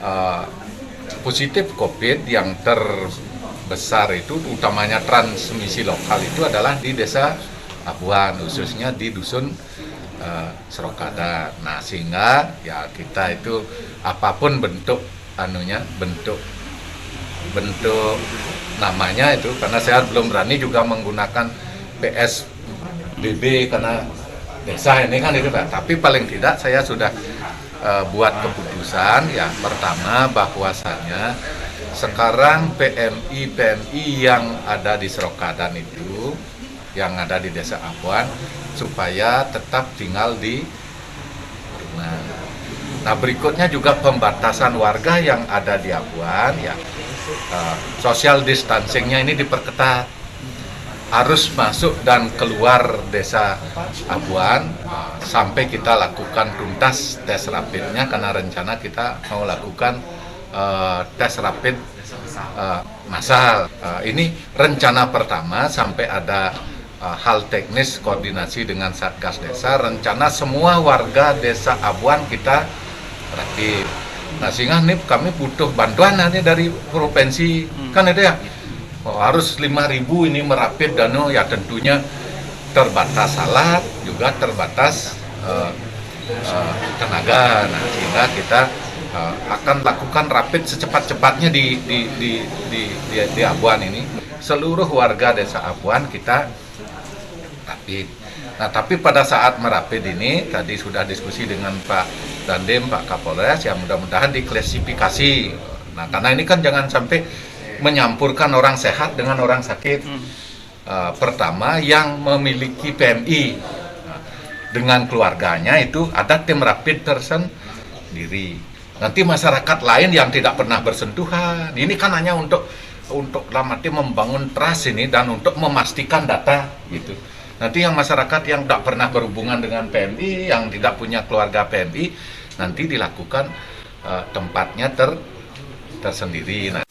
uh, positif COVID yang terbesar itu utamanya transmisi lokal itu adalah di Desa Abuan, khususnya di Dusun Serokadan. Nah, sehingga ya kita itu apapun bentuk bentuk namanya itu, karena saya belum berani juga menggunakan PSBB karena desa ini kan itu Pak. Tapi paling tidak saya sudah buat keputusan ya, pertama bahwasanya sekarang PMI yang ada di Serokadan itu, yang ada di Desa Abuan, supaya tetap tinggal di rumah. Nah, berikutnya juga pembatasan warga yang ada di Abuan ya, social distancingnya ini diperketat, harus masuk dan keluar Desa Abuan sampai kita lakukan tuntas tes rapidnya, karena rencana kita mau lakukan tes rapid massal. Ini rencana pertama sampai ada hal teknis koordinasi dengan Satgas Desa, rencana semua warga Desa Abuan kita rapid. Nah, sehingga ini kami butuh bantuan nanti dari provinsi, kan itu ya, harus 5.000 ini merapid, dan ya tentunya terbatas alat, juga terbatas tenaga. Nah, sehingga kita akan lakukan rapid secepat-cepatnya di Abuan ini. Seluruh warga Desa Abuan kita rapid. Nah, tapi pada saat merapid ini tadi sudah diskusi dengan Pak Dandim, Pak Kapolres, ya mudah-mudahan diklasifikasi. Nah, karena ini kan jangan sampai menyampurkan orang sehat dengan orang sakit. Pertama, yang memiliki PMI dengan keluarganya itu ada tim rapid tersendiri. Nanti masyarakat lain yang tidak pernah bersentuhan, ini kan hanya untuk dalam arti membangun trust ini dan untuk memastikan data gitu. Nanti yang masyarakat yang tidak pernah berhubungan dengan PMI, yang tidak punya keluarga PMI, nanti dilakukan tempatnya tersendiri. Nah.